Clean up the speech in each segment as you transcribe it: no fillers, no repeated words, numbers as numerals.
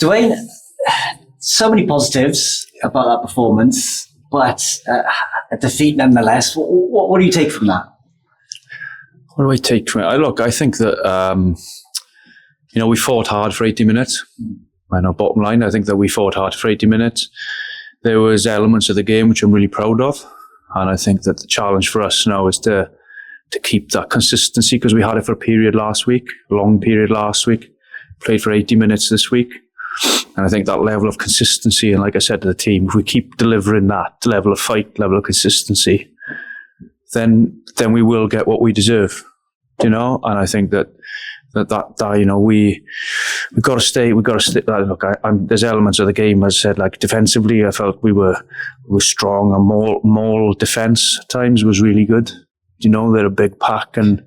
Dwayne, so many positives about that performance, but a defeat nonetheless. What do you take from that? What do I take from it? I think that, we fought hard for 80 minutes. I know, bottom line, I think that we fought hard for 80 minutes. There was elements of the game which I'm really proud of. And I think that the challenge for us now is to keep that consistency, because we had it for a long period last week, played for 80 minutes this week. And I think that level of consistency, and like I said to the team, if we keep delivering that level of fight, level of consistency, then we will get what we deserve, And I think that we've got to stay. There's elements of the game, as I said, like defensively, I felt we were strong, and Maul defense at times was really good. They're a big pack, and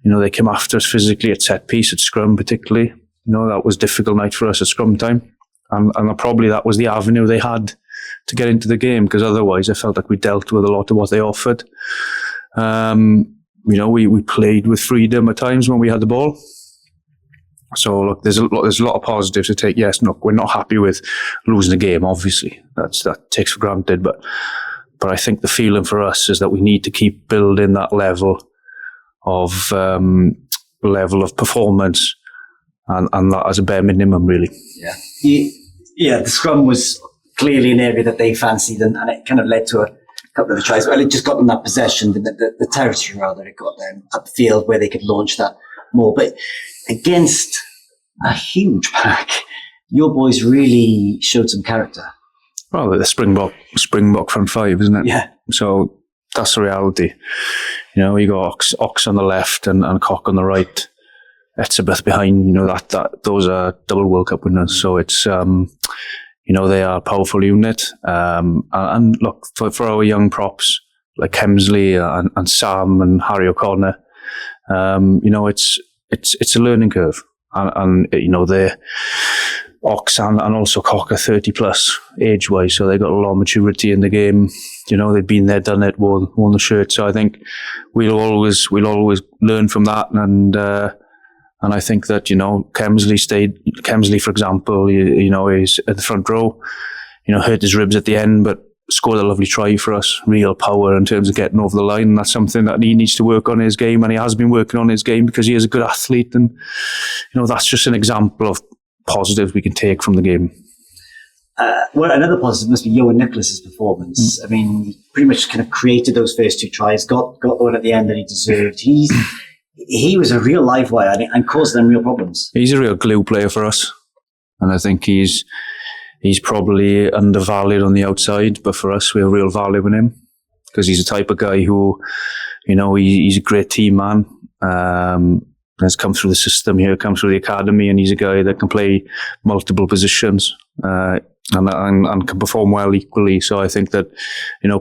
they came after us physically at set piece, at scrum particularly. That was a difficult night for us at scrum time, and probably that was the avenue they had to get into the game, because otherwise I felt like we dealt with a lot of what they offered. We played with freedom at times when we had the ball. So look, there's a lot of positives to take. Yes, look, we're not happy with losing the game. Obviously, that takes for granted. But I think the feeling for us is that we need to keep building that level of performance, and that as a bare minimum, really. Yeah. The scrum was clearly an area that they fancied, and it kind of led to a couple of the tries. Well, it just got them that possession, the territory rather. It got them upfield where they could launch that more. But against a huge pack, your boys really showed some character. Well, the Springbok front five, isn't it? Yeah. So that's the reality. You got Ox on the left and Cock on the right. Etzebeth behind. Those are double World Cup winners. So it's they are a powerful unit. And look, for our young props like Hemsley and Sam and Harry O'Connor, it's a learning curve, and the Ox and also Cock are 30 plus age wise, so they got a lot of maturity in the game. They've been there, done it, worn the shirt. So I think we'll always learn from that, and I think that Kemsley, for example, he's at the front row, hurt his ribs at the end, but scored a lovely try for us. Real power in terms of getting over the line. And that's something that he needs to work on his game, and he has been working on his game, because he is a good athlete. And that's just an example of positives we can take from the game. Well, another positive must be Johan Nicholas's performance. I mean, he pretty much kind of created those first two tries, got the one at the end that he deserved. He was a real live wire and caused them real problems. He's a real glue player for us, and I think he's probably undervalued on the outside, but for us, we have real value in him, because he's the type of guy who, he's a great team man. Has come through the system here, come through the academy, and he's a guy that can play multiple positions and can perform well equally. So I think that,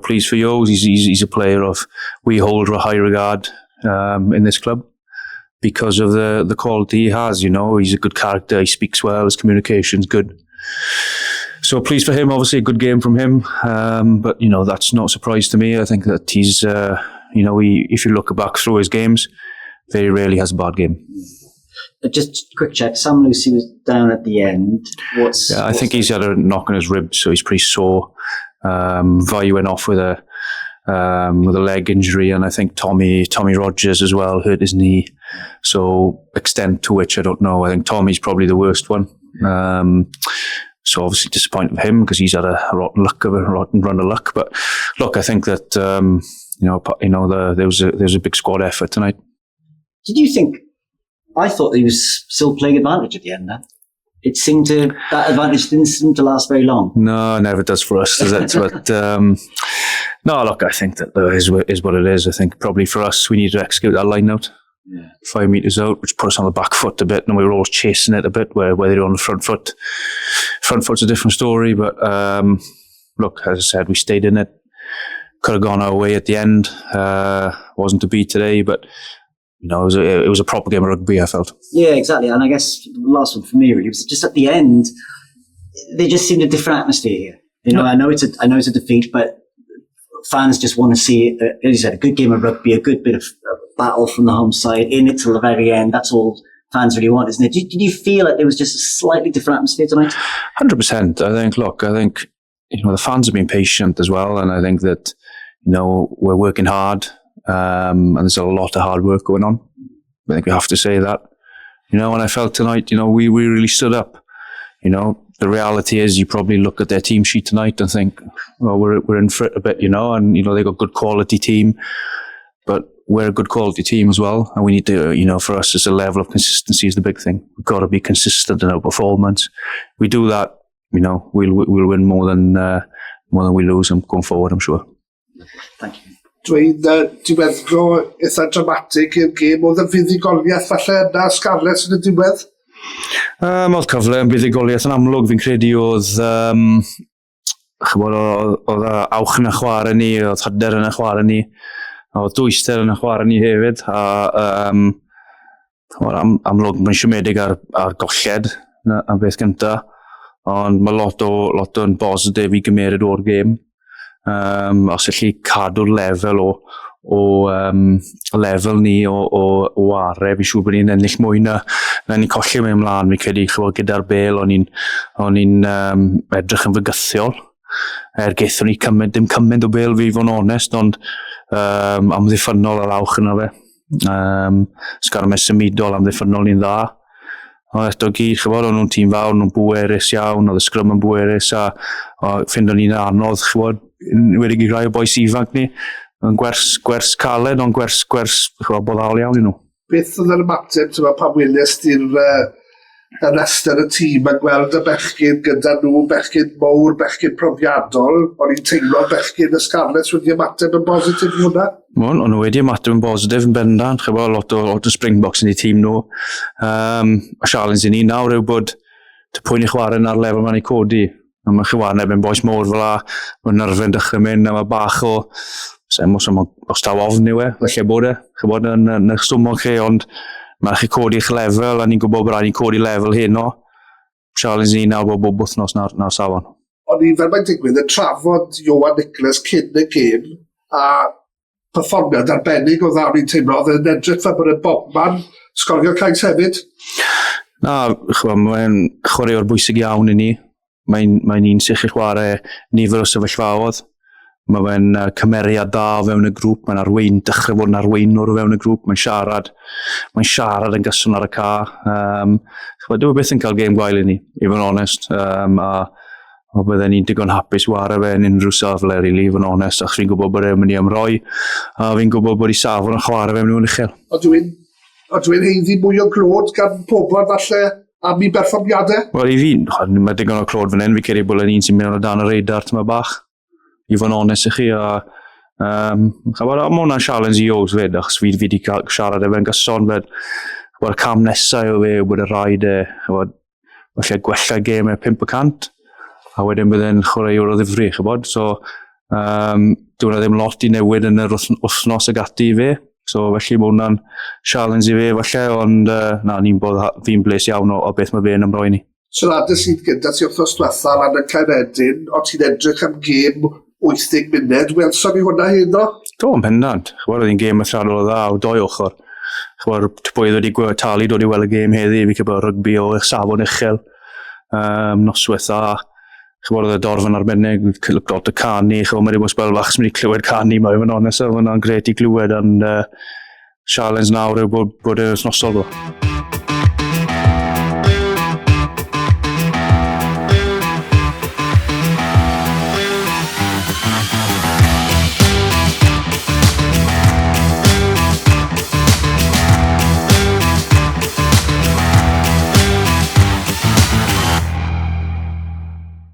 pleased for Yos, he's a player we hold a high regard in this club because of the quality he has. He's a good character, he speaks well, his communication's good. So pleased for him, obviously a good game from him. But, that's not a surprise to me. I think that he's, if you look back through his games, very rarely has a bad game. Just a quick check. Sam Lucy was down at the end. I think he's had a knock on his ribs, so he's pretty sore. Vi went off with a leg injury, and I think Tommy Rogers as well hurt his knee. So extent to which I don't know. I think Tommy's probably the worst one. So obviously disappointed for him, because he's had a rotten run of luck. But look, I think that there was a big squad effort tonight. Did you think? I thought he was still playing advantage at the end. Then it seemed that advantage didn't seem to last very long. No, it never does for us, does it? But no, look, I think that is what it is. I think probably for us, we need to execute that line out. Yeah. 5 meters out, which put us on the back foot a bit, and we were always chasing it a bit, where they're on the front foot. Front foot's a different story, but look, as I said, we stayed in it. Could have gone our way at the end. Wasn't to be today, but it was a proper game of rugby, I felt. Yeah, exactly. And I guess the last one for me really was just at the end, they just seemed a different atmosphere here. I know it's a defeat, but fans just want to see, as you said, a good game of rugby, a good bit of battle from the home side, in it till the very end. That's all fans really want, isn't it? Did you feel like there was just a slightly different atmosphere tonight? 100%. I think, the fans have been patient as well. And I think that, we're working hard, and there's a lot of hard work going on. I think we have to say that. And I felt tonight, we really stood up. The reality is you probably look at their team sheet tonight and think, well, we're in for it a bit, and, they've got a good quality team, but we're a good quality team as well. And we need to, for us, it's a level of consistency is the big thing. We've got to be consistent in our performance. We do that, we'll win more than we lose going forward, I'm sure. Thank you. Dwayne, ti'n meddwl eitha dramatic i'r gêm, oedd y fuddugoliaeth falle yna Scarlets yn y diwedd? Oedd cyfle yn buddigoliaeth yn amlwg, fi'n credu oedd awch yn y chwarae ni, oedd hyder yn y chwarae ni, oedd dwyster yn y chwarae ni hefyd, a amlwg mae'n siomedig ar golled am beth gynta, ond mae lot o'n bositif i gymeryd o'r gêm. Os allu cadw'r lefel o lefel ni o are, fi'n siŵr bod ni'n ennill mwy na ni'n colli mewn ymlaen. Fi'n credu gyda'r bel o'n i'n edrych yn fygythiol. Geithon ni dim cymaint o bel fi fo'n onest, ond amddiffynol ar awch yna fe. Sgarmes symudol amddiffynol ni'n dda. Ond eto gyd, o'n nhw'n tîm fawr, nhw'n bwerus iawn, oedd y Scrum yn bwerus, a ffindon ni'n anodd, wedi rai o boes ifanc ni, yn gwers caled, ond gwers boddal iawn i nhw. Beth oedd yr ymateb, pan wylias di'r rester y tîm a gweld y bechgyn gyda nhw, bechgyn mowr, bechgyn profiadol, o'n i'n teimlo bechgyn y Scarlets wedi ymateb yn bositif i hwnna? O'n nhw wedi ymateb yn bositif yn bendant, lot o Springboks yn ei tîm nhw. A sialens i ni nawr yw bod pwy'n i chwarae ar lefel ma'n ei codi. Mae'n chwarae nebyn boes mowr fel la, mae'n nyrfyn dechrau mynd, a mae bach o, os taw ofn yw felly bod yn eich swmol chi, ond mae'n chi codi eich lefel, a ni'n gwybod bod rhaid ni'n codi lefel heno. Sialens i ni nawr bod bob wythnos na'r safon. Ond i fel mae'n digwydd, y trafod Ioan Nicholas cyn y gêm, a perfformiad arbennig o dda, ni'n teimlo, oedd yn edrych fel bod y bobman sgorio cais hefyd. Na, mae'n chwaraewr bwysig iawn i ni. Mae'n un sy'n chi chwarae nifer o sefyllfaoedd. Mae'n cymeriad da o fewn y grŵp. Mae'n arwein, dechrau fod yn arweinwr o fewn y grŵp. Mae'n siarad yn gyson ar y ca. Dwi'n beth yn cael gêm gwael i ni, i fod yn onest. A bydden ni'n digon hapus wara fe yn unrhyw safle, rili, i fod yn onest. Achos fi'n gwybod bod e'n mynd i ymroi. A fi'n gwybod bod i safon yn chwarae fe mewn uchel. O dwi'n heiddi mwy o glod gan pobl falle am i berfformiadau? Wel, i fi, mae digon o clod fan hyn. Fi'n credu bod e'n un sy'n mynd o dan y radar tyma bach. I fod yn onest i chi. Mae hwnna'n challenge i oes fyd, achos fi wedi cael siarad efo'n gyson fyd. Y cam nesaf o fe yw bod y rhaid falle gwella gêm 500, a wedyn byddai'n chwaraewr o ddifri, So, dwi'n ddim lot i newid yn yr wythnos ag ati i fe. So, felly mae hwnna'n challenge i fe, falle, ond ni'n bod fi'n bles iawn o beth mae fe'n ymroi ni. Siaradau sydd gyda ti wrthnos diwetha lan y Caeredin, o ti'n edrych am gêm 80 munud, welson ni hwnna heno? Do, yn pendant. Oedd hi'n gêm eithriadol o dda o doi ochr. Pwy wedi talu dod i weld y gêm heddi, fi cybod rygbi o eich safon uchel. Noswaith dda. Oedd y dorfan arbennig, lot o canu, mae wedi bod sbel fach sy'n wedi clywed canu, mae'n onest, oedd hwnna'n gret i glywed, ond challenge nawr yw bod e'n nosol.